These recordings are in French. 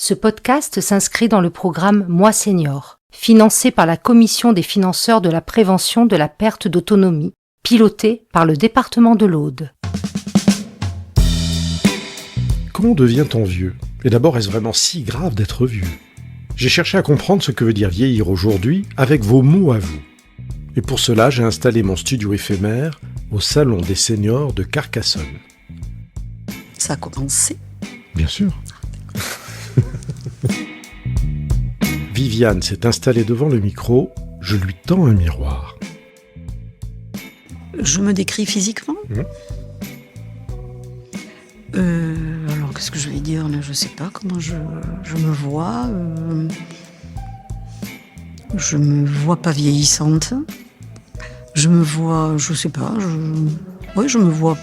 Ce podcast s'inscrit dans le programme Moi Senior, financé par la Commission des financeurs de la prévention de la perte d'autonomie, piloté par le département de l'Aude. Comment devient-on vieux ? Et d'abord, est-ce vraiment si grave d'être vieux ? J'ai cherché à comprendre ce que veut dire vieillir aujourd'hui avec vos mots à vous. Et pour cela, j'ai installé mon studio éphémère au Salon des Seniors de Carcassonne. Ça a commencé. Bien sûr. Viviane s'est installée devant le micro, je lui tends un miroir. Je me décris physiquement ? Alors, qu'est-ce que je vais dire là ? Je sais pas comment je me vois. Je me vois pas vieillissante. Je me vois, je sais pas. Je me vois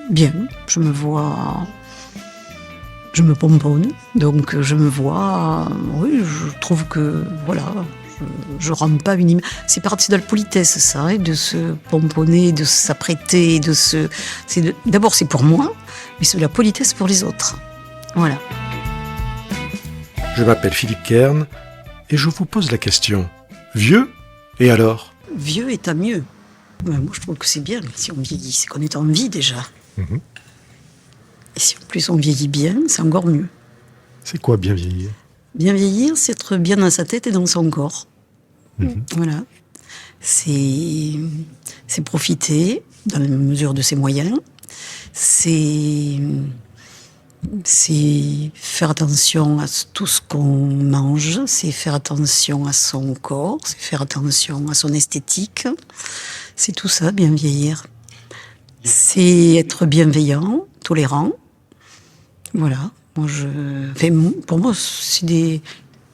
bien. Je me pomponne. Donc, je me vois. Oui, je trouve que voilà. Je rends pas une image. C'est parti de la politesse, ça, hein, de se pomponner, de s'apprêter, D'abord, c'est pour moi, mais c'est de la politesse pour les autres. Voilà. Je m'appelle Philippe Kern et je vous pose la question. Vieux ? Et alors ? Vieux est à mieux. Moi, je trouve que c'est bien si on vieillit, c'est qu'on est en vie déjà. Et si en plus on vieillit bien, c'est encore mieux. C'est quoi bien vieillir ? Bien vieillir, c'est être bien dans sa tête et dans son corps. Voilà. C'est profiter, dans la mesure de ses moyens. C'est faire attention à tout ce qu'on mange. C'est faire attention à son corps. C'est faire attention à son esthétique. C'est tout ça, bien vieillir. C'est être bienveillant, tolérant. Voilà. Pour moi, c'est des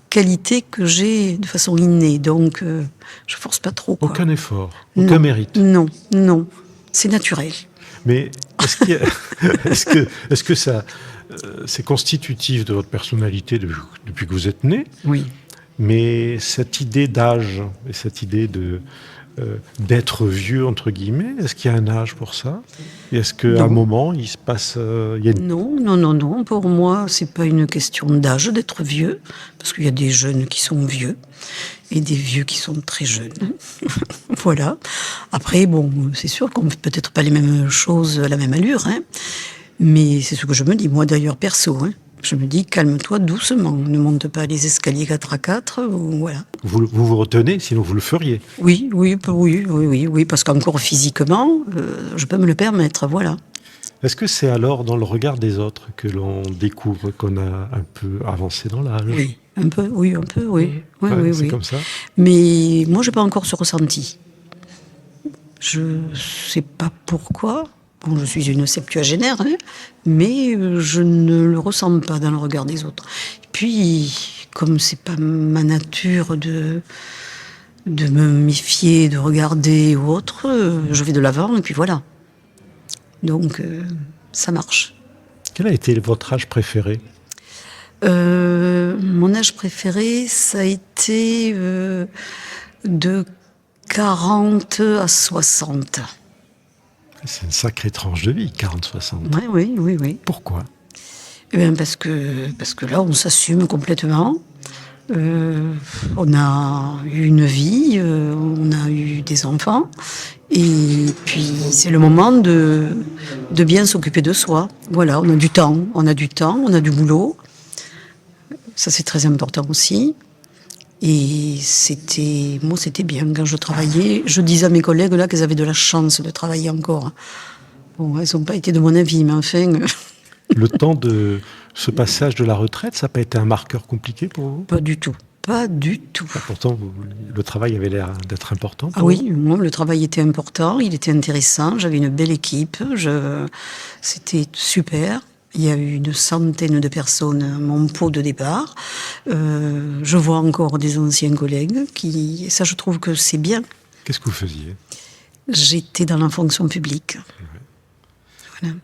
qualités que j'ai de façon innée, donc je force pas trop. Quoi. Aucun effort, aucun mérite. Non, c'est naturel. Mais est-ce que ça, c'est constitutif de votre personnalité depuis que vous êtes né ? Oui. Mais cette idée d'âge et cette idée d'être vieux, entre guillemets, est-ce qu'il y a un âge pour ça ? Et est-ce qu'à un moment, il se passe... Non. Pour moi, c'est pas une question d'âge d'être vieux, parce qu'il y a des jeunes qui sont vieux et des vieux qui sont très jeunes. Voilà. Après, c'est sûr qu'on ne fait peut-être pas les mêmes choses à la même allure, hein, mais c'est ce que je me dis, moi d'ailleurs, perso, hein. Je me dis, calme-toi doucement, ne monte pas les escaliers 4x4, voilà. Vous retenez, sinon vous le feriez. Oui, parce qu'encore physiquement, je peux me le permettre, voilà. Est-ce que c'est alors dans le regard des autres que l'on découvre qu'on a un peu avancé dans l'âge ? Oui, un peu, oui. C'est comme ça ? Mais moi, je n'ai pas encore ce ressenti. Je ne sais pas pourquoi. Bon, je suis une septuagénaire, hein, mais je ne le ressens pas dans le regard des autres. Et puis, comme c'est pas ma nature de me méfier, de regarder ou autre, je vais de l'avant et puis voilà. Donc, ça marche. Quel a été votre âge préféré ? Mon âge préféré, ça a été de 40 à 60. C'est une sacrée tranche de vie, 40-60. Oui. Pourquoi ? Eh bien, parce que là, on s'assume complètement. On a eu une vie, on a eu des enfants. Et puis, c'est le moment de bien s'occuper de soi. Voilà, on a du temps, on a du boulot. Ça, c'est très important aussi. Et c'était bien quand je travaillais. Je disais à mes collègues là qu'elles avaient de la chance de travailler encore. Bon, elles n'ont pas été de mon avis, mais enfin... Le temps de ce passage de la retraite, ça n'a pas été un marqueur compliqué pour vous ? Pas du tout. Pourtant, le travail avait l'air d'être important pour oui, moi, le travail était important, il était intéressant, j'avais une belle équipe, c'était super. Il y a eu une centaine de personnes à mon pot de départ. Je vois encore des anciens collègues ça, je trouve que c'est bien. Qu'est-ce que vous faisiez ? J'étais dans la fonction publique. Voilà.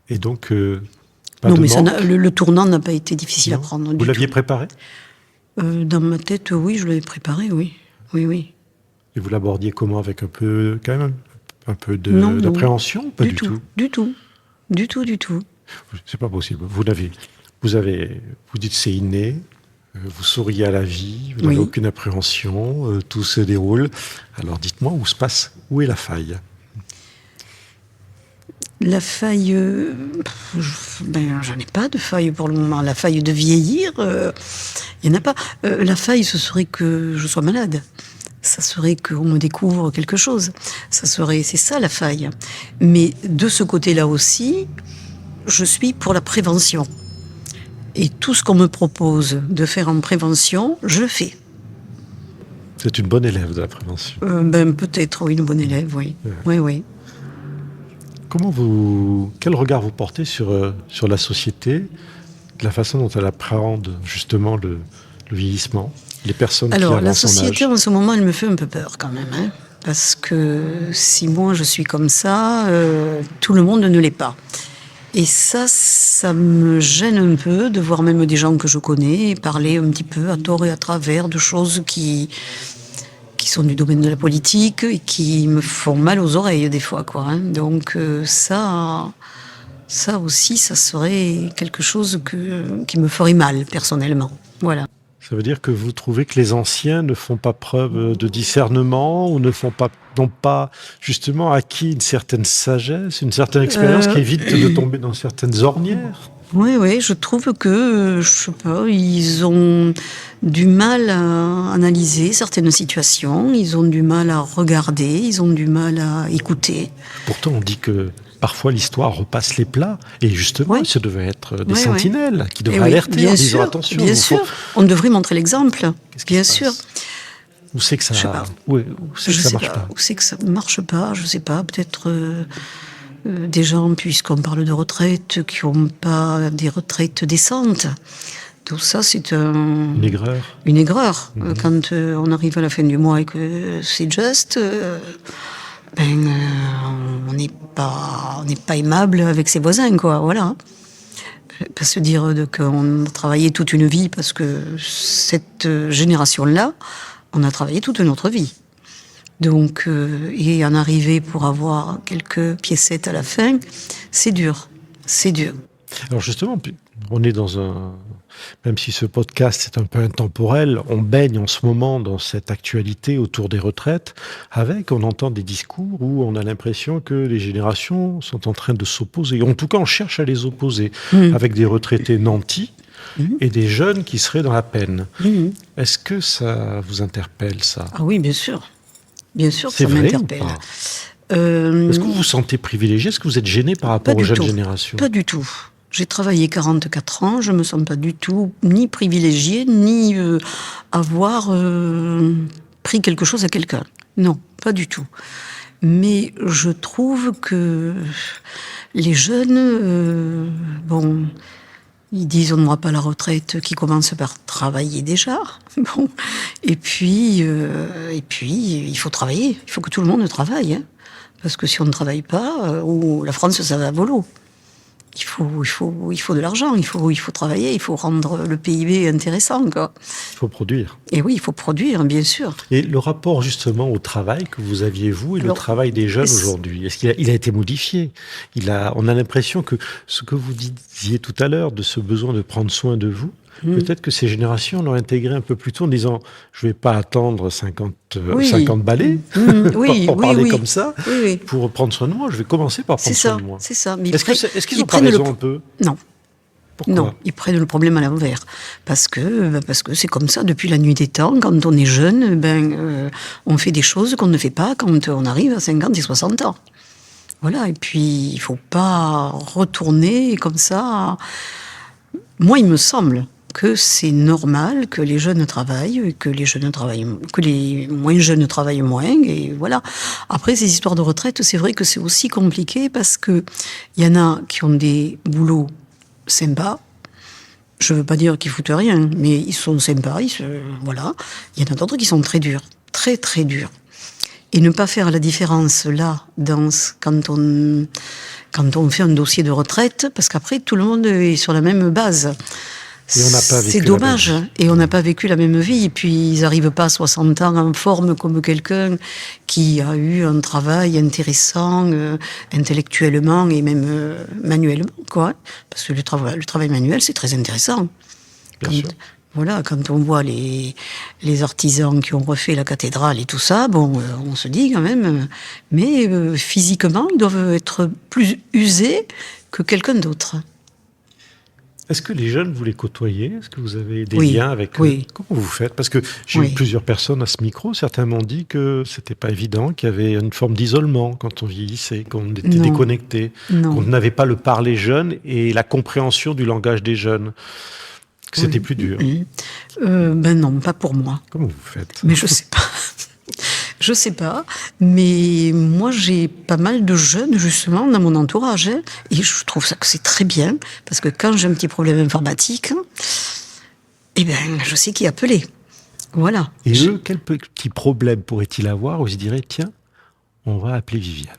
Et donc, le tournant n'a pas été difficile à prendre. Vous l'aviez préparé ? Dans ma tête, oui, je l'avais préparé, oui. Et vous l'abordiez comment ? Avec un peu d'appréhension ? Pas du tout. Du tout. C'est pas possible. Vous n'avez Vous dites c'est inné, vous souriez à la vie, vous n'avez Oui. aucune appréhension, tout se déroule. Alors dites-moi où est la faille? La faille, j'en ai pas de faille pour le moment. La faille de vieillir, il n'y en a pas. La faille, ce serait que je sois malade. Ça serait qu'on me découvre quelque chose. C'est ça la faille. Mais de ce côté-là aussi, je suis pour la prévention. Et tout ce qu'on me propose de faire en prévention, je le fais. C'est une bonne élève de la prévention. Peut-être, oui, une bonne élève, oui. Oui, oui. Quel regard vous portez sur la société, de la façon dont elle appréhende justement le vieillissement, les personnes Alors, qui la avancent en société, âge? en ce moment, elle me fait un peu peur quand même. Hein, parce que si moi je suis comme ça, tout le monde ne l'est pas. Et ça me gêne un peu de voir même des gens que je connais parler un petit peu à tort et à travers de choses qui sont du domaine de la politique et qui me font mal aux oreilles des fois, quoi. Hein. Donc ça aussi, ça serait quelque chose qui me ferait mal personnellement. Voilà. Ça veut dire que vous trouvez que les anciens ne font pas preuve de discernement ou n'ont pas justement acquis une certaine sagesse, une certaine expérience qui évite de tomber dans certaines ornières? Oui, je trouve que, je sais pas, ils ont du mal à analyser certaines situations, ils ont du mal à regarder, ils ont du mal à écouter. Pourtant, on dit que parfois l'histoire repasse les plats, et justement, Ouais. ce devaient être des Ouais, sentinelles qui Eh devraient oui, alerter bien en disant sûr, attention. bien il faut- sûr. On devrait montrer l'exemple, Qu'est-ce qui bien se sûr. passe? Où c'est que ça, Je sais pas. où c'est que Je ça sais marche pas. pas? Où c'est que ça marche pas? Je sais pas. Peut-être des gens, puisqu'on parle de retraite, qui n'ont pas des retraites décentes. Tout ça, c'est Une aigreur. une aigreur. Mhm. Quand on arrive à la fin du mois et que c'est juste, on n'est pas aimable avec ses voisins, quoi. Voilà. Pas se dire qu'on a travaillé toute une vie, parce que cette génération-là, on a travaillé toute notre vie. Donc, et en arriver pour avoir quelques piécettes à la fin, c'est dur. C'est dur. Alors justement, on est même si ce podcast est un peu intemporel, on baigne en ce moment dans cette actualité autour des retraites, on entend des discours où on a l'impression que les générations sont en train de s'opposer. En tout cas, on cherche à les opposer, avec des retraités nantis et des jeunes qui seraient dans la peine. Est-ce que ça vous interpelle, ça? Ah oui, bien sûr. Bien sûr que C'est ça vrai ou m'interpelle. pas? Est-ce que vous vous sentez privilégié? Est-ce que vous êtes gêné par rapport Pas aux du jeunes tout. générations? Pas du tout. J'ai travaillé 44 ans, je me sens pas du tout ni privilégiée, ni avoir pris quelque chose à quelqu'un. Non, pas du tout. Mais je trouve que les jeunes, ils disent on n'aura pas la retraite, qui commencent par travailler déjà. Bon, et puis il faut travailler. Il faut que tout le monde travaille, hein. Parce que si on ne travaille pas, la France ça va à volo. Il faut de l'argent, il faut travailler, il faut rendre le PIB intéressant, quoi. Il faut produire. Et oui, il faut produire, bien sûr. Et le rapport justement au travail que vous aviez, vous, et le Alors, travail des jeunes est-ce- aujourd'hui, est-ce qu'il a été modifié? On a l'impression que ce que vous disiez tout à l'heure, de ce besoin de prendre soin de vous, peut-être que ces générations l'ont intégré un peu plus tôt en disant je ne vais pas attendre 50 balais Oui, pour oui, parler oui. comme ça, Oui, oui. pour prendre soin de moi. Je vais commencer par C'est prendre soin ça, de moi. c'est ça. Mais Est-ce qu'ils ils ont pas prennent raison un peu? Non. Pourquoi? Non, ils prennent le problème à l'envers. Parce que c'est comme ça depuis la nuit des temps. Quand on est jeune, on fait des choses qu'on ne fait pas quand on arrive à 50 et 60 ans. Voilà, et puis il faut pas retourner comme ça. Moi, il me semble que c'est normal que les jeunes travaillent, que les moins jeunes travaillent moins, et voilà. Après, ces histoires de retraite, c'est vrai que c'est aussi compliqué parce que il y en a qui ont des boulots sympas. Je veux pas dire qu'ils foutent rien, mais ils sont sympas, voilà. Il y en a d'autres qui sont très durs, très très durs. Et ne pas faire la différence là, quand on fait un dossier de retraite, parce qu'après tout le monde est sur la même base. Et on n'a pas vécu c'est la dommage. même vie. Et on n'a pas vécu la même vie. Et puis, ils n'arrivent pas à 60 ans en forme comme quelqu'un qui a eu un travail intéressant, intellectuellement et même manuellement, quoi. Parce que le travail manuel, c'est très intéressant. Bien sûr. Voilà, quand on voit les artisans qui ont refait la cathédrale et tout ça, bon, on se dit quand même, mais physiquement, ils doivent être plus usés que quelqu'un d'autre. Est-ce que les jeunes, vous les côtoyez? Est-ce que vous avez des Oui, liens avec eux? oui. Comment vous faites? Parce que j'ai Oui. eu plusieurs personnes à ce micro. Certains m'ont dit que c'était pas évident, qu'il y avait une forme d'isolement quand on vieillissait, qu'on était Non. déconnecté, Non. qu'on n'avait pas le parler jeune et la compréhension du langage des jeunes. Que c'était plus dur. Ben non, pas pour moi. Comment vous faites? Mais je sais pas. Je sais pas. Mais moi, j'ai pas mal de jeunes, justement, dans mon entourage. Hein, et je trouve ça que c'est très bien. Parce que quand j'ai un petit problème informatique, eh ben, je sais qui appeler. Voilà. Et eux, quel petit problème pourraient-ils avoir où ils se diraient, tiens, on va appeler Viviane?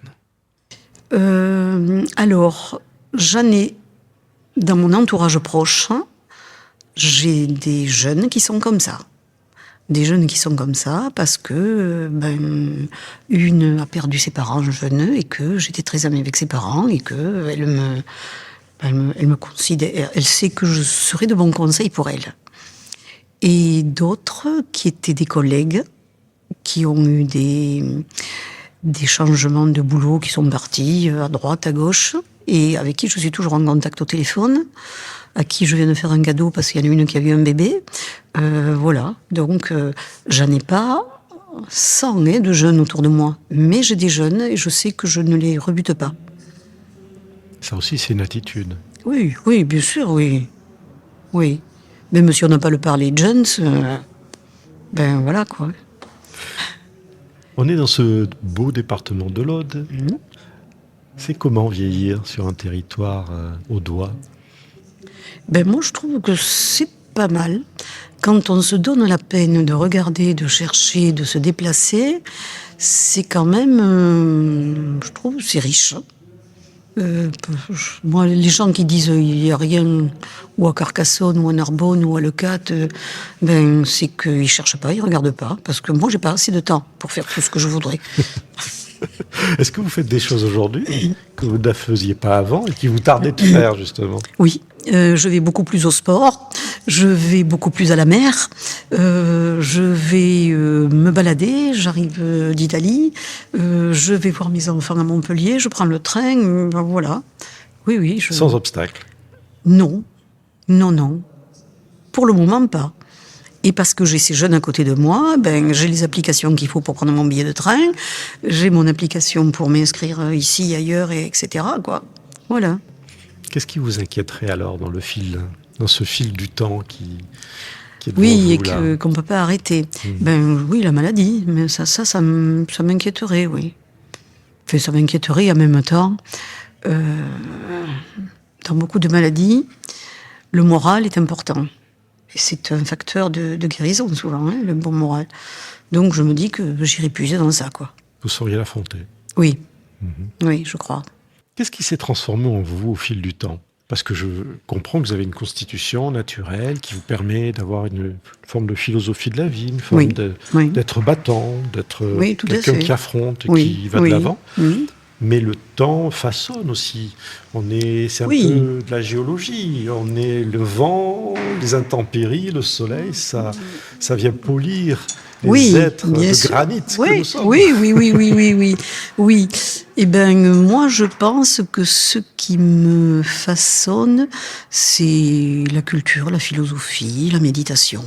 Alors, j'en ai dans mon entourage proche, hein, j'ai des jeunes qui sont comme ça. Des jeunes qui sont comme ça parce que une a perdu ses parents jeune et que j'étais très amie avec ses parents et que elle me considère, elle sait que je serai de bons conseils pour elle. Et d'autres qui étaient des collègues qui ont eu des changements de boulot, qui sont partis à droite, à gauche, et avec qui je suis toujours en contact au téléphone, à qui je viens de faire un cadeau parce qu'il y en a une qui a eu un bébé. Voilà, donc j'en ai pas 100 de jeunes autour de moi, mais j'ai des jeunes et je sais que je ne les rebute pas. Ça aussi, c'est une attitude. Oui, oui, bien sûr, oui. Oui. Même si on n'a pas le parler de jeunes, ben voilà quoi. On est dans ce beau département de l'Aude. Mhm. C'est comment vieillir sur un territoire au doigt? Ben moi je trouve que c'est pas mal. Quand on se donne la peine de regarder, de chercher, de se déplacer, c'est quand même, je trouve, c'est riche. Moi, les gens qui disent il n'y a rien, ou à Carcassonne, ou à Narbonne, ou à Leucate, ben c'est qu'ils ne cherchent pas, ils ne regardent pas, parce que moi, j'ai pas assez de temps pour faire tout ce que je voudrais. Est-ce que vous faites des choses aujourd'hui que vous ne faisiez pas avant et qui vous tardait de faire, justement? Oui, je vais beaucoup plus au sport, je vais beaucoup plus à la mer, je vais me balader, j'arrive d'Italie, je vais voir mes enfants à Montpellier, je prends le train, voilà. Oui, oui. Sans obstacle? Non, non, non. Pour le moment, pas. Et parce que j'ai ces jeunes à côté de moi, ben, j'ai les applications qu'il faut pour prendre mon billet de train, j'ai mon application pour m'inscrire ici, ailleurs, etc., quoi. Voilà. Qu'est-ce qui vous inquiéterait alors dans ce fil du temps qui est devant Oui, vous, et là? qu'on ne peut pas arrêter. Ben oui, la maladie, mais ça m'inquiéterait, oui. Enfin, ça m'inquiéterait en même temps. Dans beaucoup de maladies, le moral est important. Et c'est un facteur de guérison, souvent, hein, le bon moral. Donc je me dis que j'irai puiser dans ça, quoi. Vous sauriez l'affronter? Oui, oui, je crois. Qu'est-ce qui s'est transformé en vous au fil du temps? Parce que je comprends que vous avez une constitution naturelle qui vous permet d'avoir une forme de philosophie de la vie, une forme Oui. d'être battant, d'être Oui, tout à quelqu'un fait. qui affronte et Oui, qui va de oui, l'avant. oui. Mais le temps façonne aussi. C'est un Oui. peu de la géologie. On est le vent, les intempéries, le soleil, ça vient polir les Oui, êtres bien de sûr. granit Oui, que nous sommes. oui. Eh ben, moi, je pense que ce qui me façonne, c'est la culture, la philosophie, la méditation.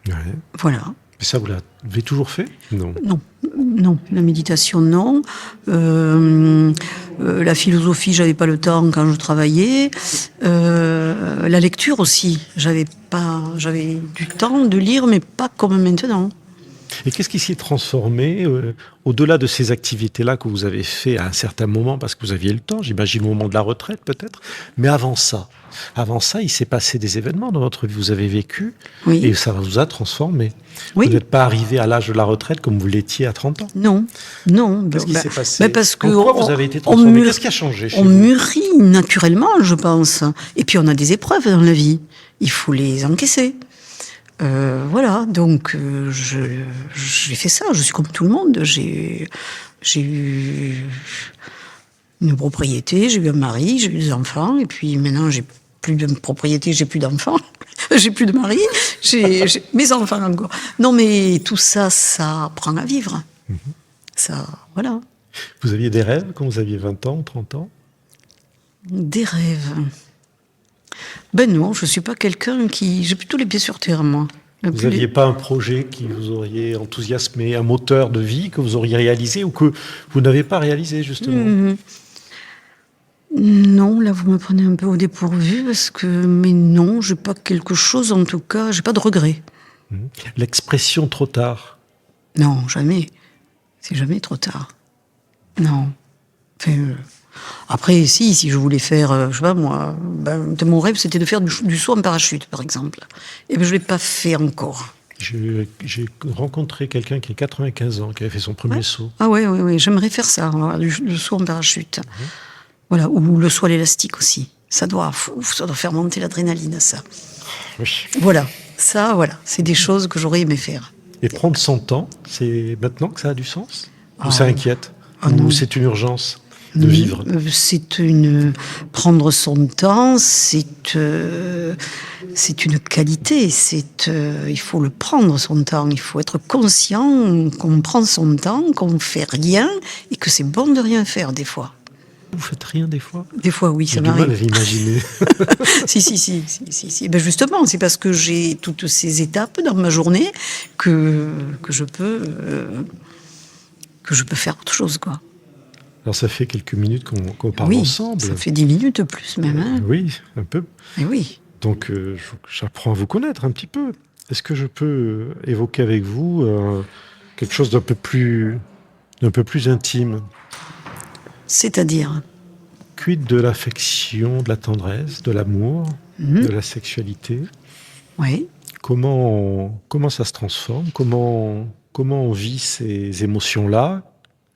Ouais. Voilà. Mais ça, vous l'avez toujours fait? Non. Non, la méditation, non. La philosophie, j'avais pas le temps quand je travaillais. La lecture aussi, j'avais du temps de lire, mais pas comme maintenant. Et qu'est-ce qui s'est transformé au-delà de ces activités-là que vous avez fait à un certain moment, parce que vous aviez le temps, j'imagine au moment de la retraite peut-être, mais avant ça, il s'est passé des événements dans votre vie, vous avez vécu, Oui. et ça vous a transformé. Oui. Vous n'êtes pas arrivé à l'âge de la retraite comme vous l'étiez à 30 ans. Non. Qu'est-ce qui s'est passé? Parce que Pourquoi vous avez été transformé? Qu'est-ce qui a changé chez on vous? mûrit naturellement, je pense. Et puis on a des épreuves dans la vie. Il faut les encaisser. Voilà, donc j'ai fait ça. Je suis comme tout le monde. J'ai eu une propriété, j'ai eu un mari, j'ai eu des enfants, et puis maintenant j'ai plus de propriété, j'ai plus d'enfants, j'ai plus de mari, j'ai mes enfants encore. Non, mais tout ça, ça apprend à vivre. Ça, voilà. Vous aviez des rêves quand vous aviez 20 ans, 30 ans? Des rêves. Ben non, je suis pas quelqu'un qui... J'ai plutôt les pieds sur terre, moi. Vous n'aviez pas un projet qui vous auriez enthousiasmé, un moteur de vie que vous auriez réalisé ou que vous n'avez pas réalisé, justement? Non, là, vous me prenez un peu au dépourvu, mais non, j'ai pas quelque chose, en tout cas, j'ai pas de regret. L'expression trop tard. Non, jamais. C'est jamais trop tard. Non. Enfin, après, si je voulais faire, je sais pas moi, mon rêve c'était de faire du saut en parachute, par exemple. Et je l'ai pas fait encore. J'ai rencontré quelqu'un qui a 95 ans, qui avait fait son premier saut. Ah ouais, j'aimerais faire ça, le saut en parachute. Voilà, ou le saut à l'élastique aussi. Ça doit faire monter l'adrénaline, ça. Oui. Voilà, c'est des choses que j'aurais aimé faire. Et prendre son temps, c'est maintenant que ça a du sens? Ou Ah, ça inquiète? Ou non. c'est une urgence de vivre? Prendre son temps, c'est une qualité. Il faut le prendre son temps. Il faut être conscient qu'on prend son temps, qu'on fait rien et que c'est bon de rien faire des fois. Vous faites rien des fois? Des fois, oui, ça J'ai du mal à m'arrive. l'imaginer. Si. Ben justement, c'est parce que j'ai toutes ces étapes dans ma journée que je peux faire autre chose, quoi. Alors ça fait quelques minutes qu'on parle ensemble. Ça fait 10 minutes plus même. Hein. Oui, un peu. Et oui. Donc j'apprends à vous connaître un petit peu. Est-ce que je peux évoquer avec vous quelque chose d'un peu plus intime? C'est-à-dire? Quid de l'affection, de la tendresse, de l'amour, de la sexualité? Oui. Comment ça se transforme? Comment on vit ces émotions-là?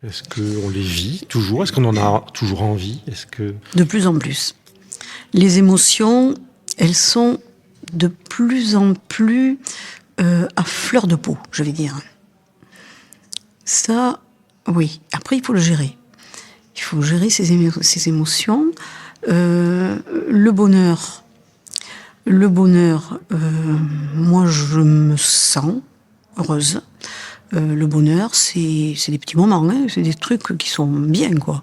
Est-ce qu'on les vit toujours? Est-ce qu'on en a toujours envie? De plus en plus. Les émotions, elles sont de plus en plus à fleur de peau, je vais dire. Ça, oui. Après, il faut le gérer. Il faut gérer ces émotions. Le bonheur, moi, je me sens heureuse. Le bonheur, c'est des petits moments, hein, c'est des trucs qui sont bien, quoi.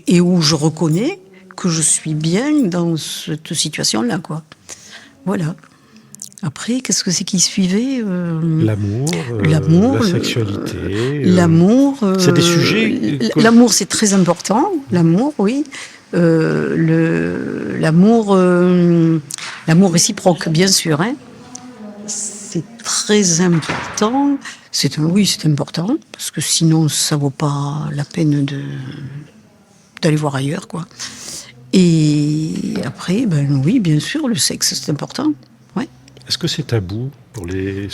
Et où je reconnais que je suis bien dans cette situation-là, quoi. Voilà. Après, qu'est-ce que c'est qui suivait? L'amour, la sexualité. L'amour. C'est des sujets. L'amour, c'est très important. L'amour, oui. L'amour réciproque, bien sûr. Hein. C'est très important. C'est important parce que sinon, ça vaut pas la peine d'aller voir ailleurs, quoi. Et après, oui, bien sûr, le sexe, c'est important. Ouais. Est-ce que c'est tabou pour les vieux?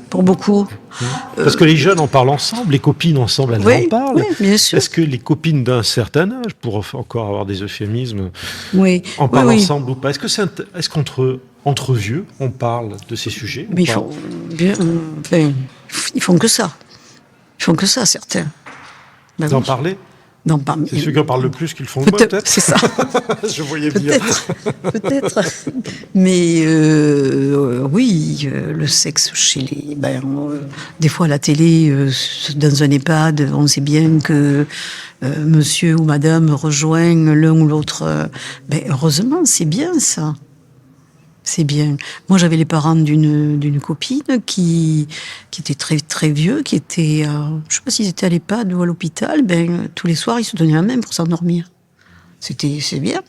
Pour beaucoup. Parce que les jeunes en parlent ensemble, les copines ensemble, elles en parlent. Oui, bien sûr. Est-ce que les copines d'un certain âge, pour encore avoir des euphémismes, en parlent ensemble ou pas? Est-ce qu'entre vieux, on parle de ces sujets? Mais ils font que ça. Ils font que ça, certains. D'en parler? C'est ceux qui en parlent le plus qui le font le moins, peut-être. C'est ça. Je voyais bien. Peut-être. Mais oui, le sexe chez les... des fois, à la télé, dans un EHPAD, on sait bien que monsieur ou madame rejoignent l'un ou l'autre. Heureusement, c'est bien, ça. C'est bien. Moi, j'avais les parents d'une copine qui était très très vieux, qui était, je sais pas s'ils étaient à l'EHPAD ou à l'hôpital. Tous les soirs, ils se donnaient la main pour s'endormir. C'est bien.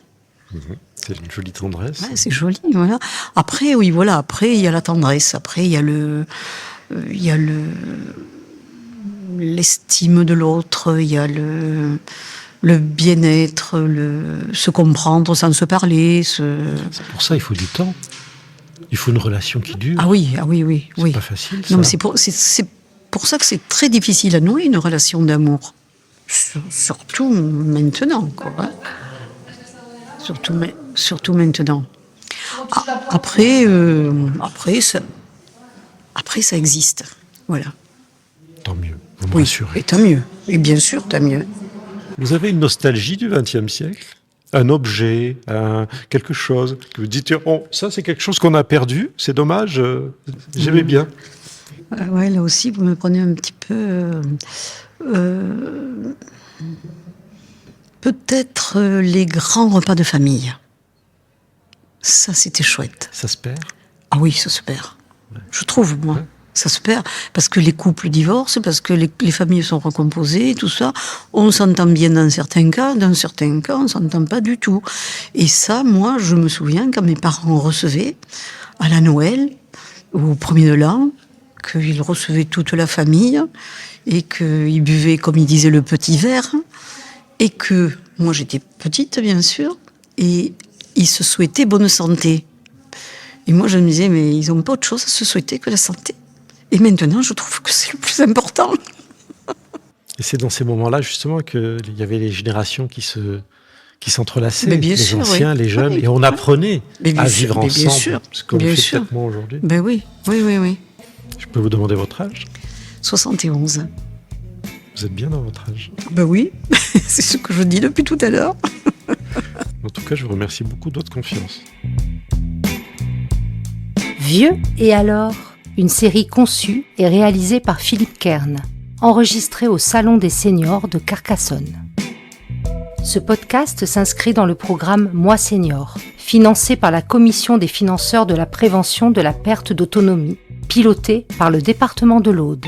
C'est une jolie tendresse. Ouais, c'est joli, voilà. Après, oui, voilà. Après, il y a la tendresse. Après, il y a il y a l'estime de l'autre, il y a le bien-être, se comprendre sans se parler. C'est pour ça il faut du temps. Il faut une relation qui dure. Ah oui. C'est pas facile, ça. Non, mais c'est pour ça que c'est très difficile à nouer une relation d'amour. Surtout maintenant, quoi. Hein. Surtout maintenant. Après, ça existe. Voilà. Tant mieux, vous me Oui, rassurez. et tant mieux. Et bien sûr, tant mieux. Vous avez une nostalgie du XXe siècle ? Un objet, quelque chose que vous dites, oh, ça c'est quelque chose qu'on a perdu, c'est dommage, j'aimais bien. Ouais, là aussi, vous me prenez un petit peu... peut-être les grands repas de famille. Ça, c'était chouette. Ça se perd ? Ah oui, ça se perd. Ouais. Je trouve, moi. Ouais. Ça se perd parce que les couples divorcent, parce que les familles sont recomposées, tout ça. On s'entend bien dans certains cas on s'entend pas du tout. Et ça, moi, je me souviens quand mes parents recevaient à la Noël ou au 1er de l'an, qu'ils recevaient toute la famille et qu'ils buvaient, comme ils disaient, le petit verre, et que moi j'étais petite, bien sûr, et ils se souhaitaient bonne santé. Et moi je me disais, mais ils n'ont pas autre chose à se souhaiter que la santé. Et maintenant, je trouve que c'est le plus important. Et c'est dans ces moments-là, justement, qu'il y avait les générations qui s'entrelaçaient, les sûr, anciens, les jeunes, et on apprenait à vivre ensemble, ce qu'on fait peut-être moins aujourd'hui. Ben oui. Je peux vous demander votre âge ? 71. Vous êtes bien dans votre âge ? Ben oui, c'est ce que je dis depuis tout à l'heure. En tout cas, je vous remercie beaucoup de votre confiance. Vieux et alors ? Une série conçue et réalisée par Philippe Kern, enregistrée au Salon des Seniors de Carcassonne. Ce podcast s'inscrit dans le programme Moi Senior, financé par la Commission des financeurs de la prévention de la perte d'autonomie, piloté par le département de l'Aude.